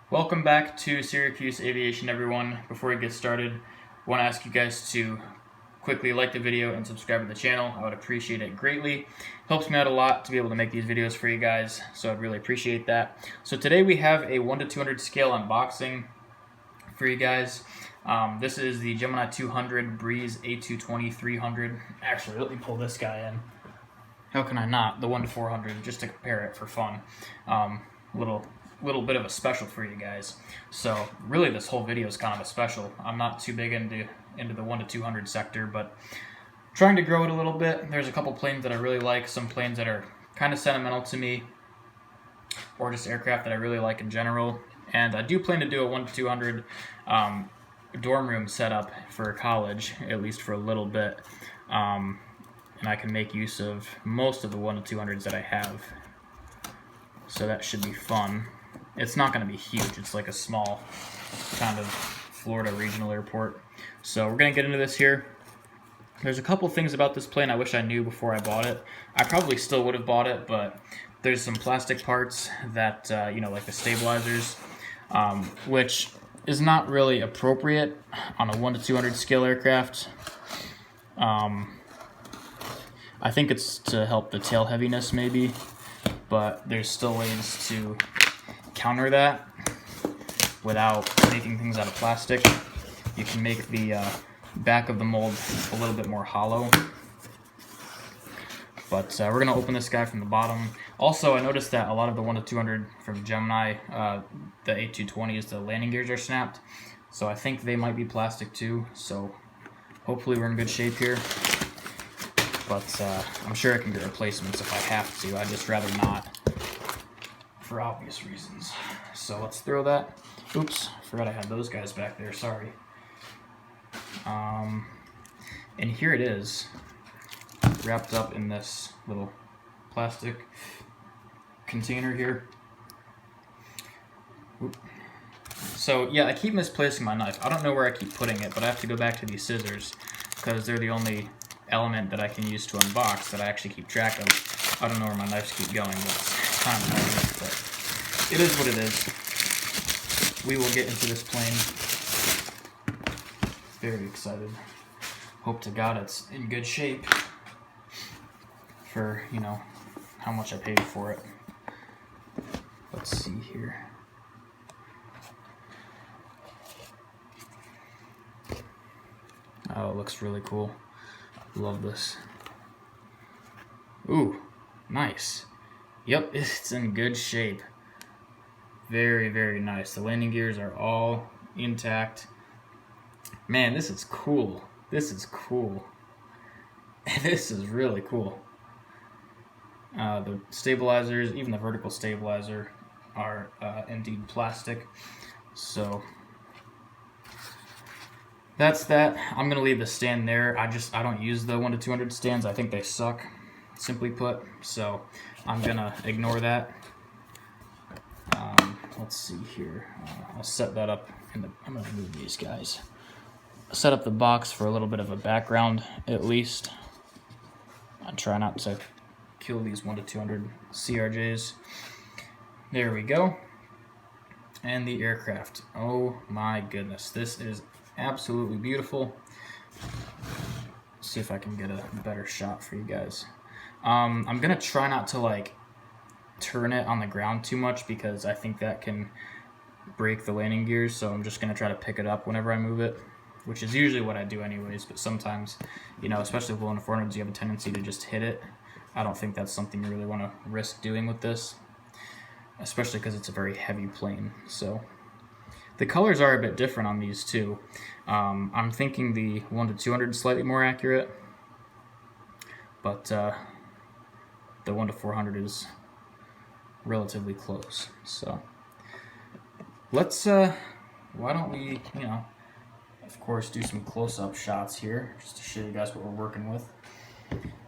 Welcome back to Syracuse Aviation, everyone. Before we get started, I want to ask you guys to quickly like the video and subscribe to the channel. I would appreciate it greatly. Helps me out a lot to be able to make these videos for you guys, so I'd really appreciate that. So today we have a 1 to 200 scale unboxing for you guys. This is the Gemini200 Breeze A220-300. Actually, let me pull this guy in. How can I not? The 1 to 400, just to compare it for fun. Little bit of a special for you guys. So really this whole video is kind of a special. I'm not too big into the 1 to 200 sector, but trying to grow it a little bit. There's a couple planes that I really like, some planes that are kind of sentimental to me, or just aircraft that I really like in general. And I do plan to do a 1 to 200 dorm room setup for college, at least for a little bit. And I can make use of most of the 1 to 200s that I have. So that should be fun. It's not going to be huge. It's like a small kind of Florida regional airport. So we're going to get into this here. There's a couple things about this plane I wish I knew before I bought it. I probably still would have bought it, but there's some plastic parts that, like the stabilizers, which is not really appropriate on a 1 to 200 scale aircraft. I think it's to help the tail heaviness maybe, but there's still ways to counter that without making things out of plastic. You can make the back of the mold a little bit more hollow. But we're going to open this guy from the bottom. Also, I noticed that a lot of the 1 to 200 from Gemini, the A220s, the landing gears are snapped. So I think they might be plastic too. So hopefully we're in good shape here. But I'm sure I can get replacements if I have to. I'd just rather not, for obvious reasons. So let's throw that. Oops, forgot I had those guys back there, sorry. And here it is, wrapped up in this little plastic container here. Oop. So yeah, I keep misplacing my knife. I don't know where I keep putting it, but I have to go back to these scissors because they're the only element that I can use to unbox that I actually keep track of. I don't know where my knives keep going, but it's kind of annoying, but it is what it is. We will get into this plane. Very excited. Hope to God it's in good shape for, how much I paid for it. Let's see here. Oh, it looks really cool. Love this. Ooh, nice. Yep, it's in good shape. Very, very nice. The landing gears are all intact. Man, this is cool. This is cool. This is really cool. The stabilizers, even the vertical stabilizer, are indeed plastic. So that's that. I'm gonna leave the stand there. I don't use the 1 to 200 stands. I think they suck, simply put. So I'm gonna ignore that. Let's see here. I'll set that up. I'm gonna move these guys. Set up the box for a little bit of a background, at least. I try not to kill these 1 to 200 CRJs. There we go. And the aircraft. Oh my goodness, this is absolutely beautiful. Let's see if I can get a better shot for you guys. I'm gonna try not to turn it on the ground too much because I think that can break the landing gears, so I'm just gonna try to pick it up whenever I move it, which is usually what I do anyways, but sometimes, especially with 1 to 400s, you have a tendency to just hit it. I don't think that's something you really want to risk doing with this, especially because it's a very heavy plane. So the colors are a bit different on these too. I'm thinking the 1 to 200 is slightly more accurate, but the 1 to 400 is relatively close. So let's, why don't we, of course, do some close-up shots here, just to show you guys what we're working with.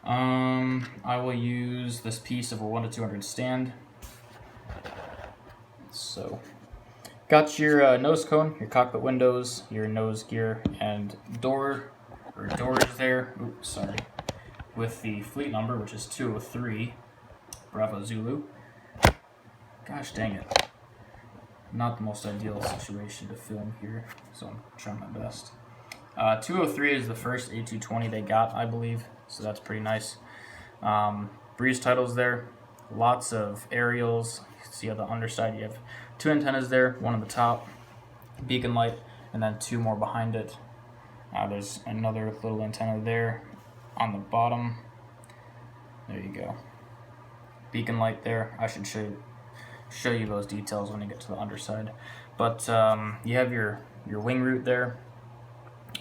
I will use this piece of a 1 to 200 stand. So got your nose cone, your cockpit windows, your nose gear, and doors there. Oops, sorry. With the fleet number, which is 203, Bravo Zulu. Gosh dang it. not the most ideal situation to film here, so I'm trying my best. 203 is the first A220 they got, I believe, so that's pretty nice. Breeze titles there, lots of aerials. You can see on the underside you have 2 antennas there, one on the top, beacon light, and then 2 more behind it. There's another little antenna there on the bottom. There you go. Beacon light there. I should show you those details when you get to the underside. But you have your wing root there,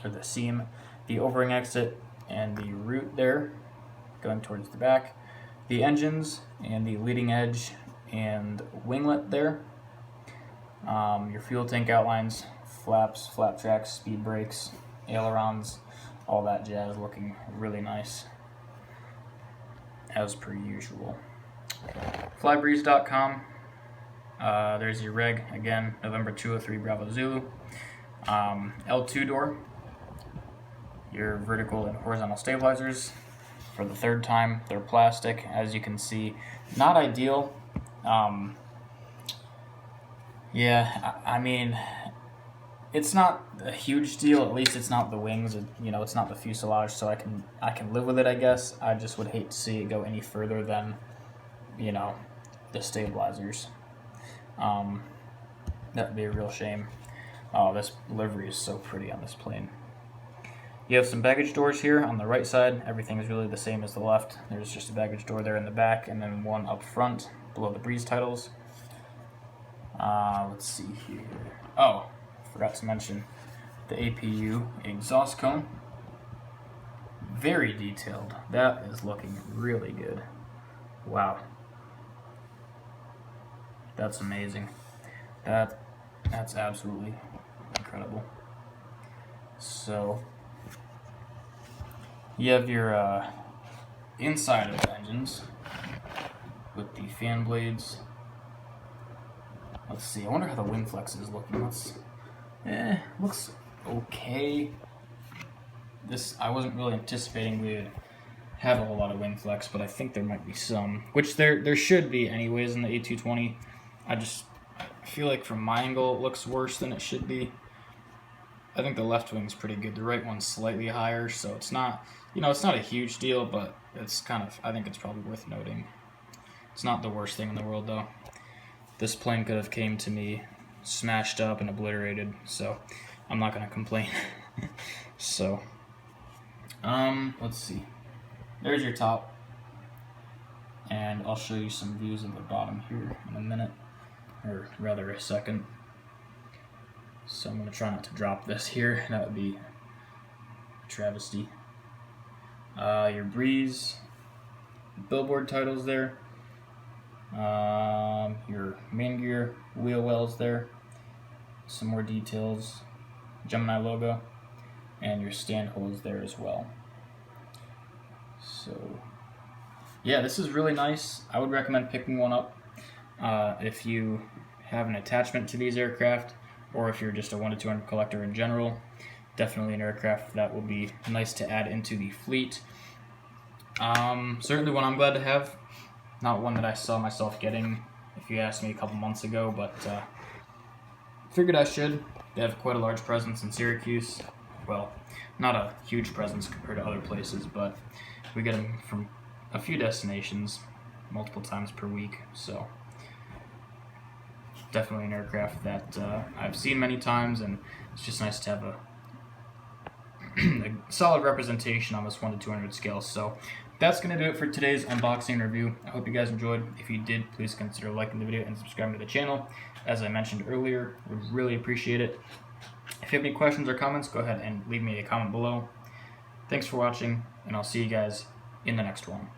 or the seam, the O-ring exit, and the root there going towards the back, the engines and the leading edge and winglet there, your fuel tank outlines, flaps, flap tracks, speed brakes, ailerons, all that jazz, looking really nice as per usual. Flybreeze.com. There's your reg again, November 203 Bravo Zulu. L2 door, your vertical and horizontal stabilizers. For the third time, they're plastic, as you can see. Not ideal. Yeah, I mean, it's not a huge deal. At least it's not the wings. You know, it's not the fuselage, so I can live with it, I guess. I just would hate to see it go any further than, you know, the stabilizers. That'd be a real shame. Oh, this livery is so pretty on this plane. You have some baggage doors here on the right side. Everything is really the same as the left. There's just a baggage door there in the back, and then one up front below the breeze titles. Let's see here. Oh, forgot to mention the APU exhaust cone. Very detailed. That is looking really good. Wow. That's amazing. That's absolutely incredible. So you have your inside of the engines with the fan blades. Let's see. I wonder how the wing flex is looking. Looks okay. I wasn't really anticipating we would have a whole lot of wing flex, but I think there might be some, which there should be anyways in the A220. I feel like from my angle it looks worse than it should be. I think the left wing's pretty good. The right one's slightly higher, so it's not, it's not a huge deal, but it's I think it's probably worth noting. It's not the worst thing in the world, though. This plane could have came to me smashed up and obliterated, so I'm not going to complain. So, let's see. There's your top, and I'll show you some views of the bottom here in a minute, or rather a second. So I'm going to try not to drop this here. That would be a travesty. Your breeze, billboard titles there. Your main gear, wheel wells there. Some more details. Gemini logo. And your stand holes there as well. So, yeah, this is really nice. I would recommend picking one up if you have an attachment to these aircraft, or if you're just a 1-200 collector in general. Definitely an aircraft that will be nice to add into the fleet. Certainly one I'm glad to have. Not one that I saw myself getting, if you asked me a couple months ago, but figured I should. They have quite a large presence in Syracuse. Well, not a huge presence compared to other places, but we get them from a few destinations multiple times per week, so definitely an aircraft that I've seen many times, and it's just nice to have a solid representation on this 1-200 scale. So that's going to do it for today's unboxing review. I hope you guys enjoyed. If you did, please consider liking the video and subscribing to the channel. As I mentioned earlier, would really appreciate it. If you have any questions or comments, go ahead and leave me a comment below. Thanks for watching, and I'll see you guys in the next one.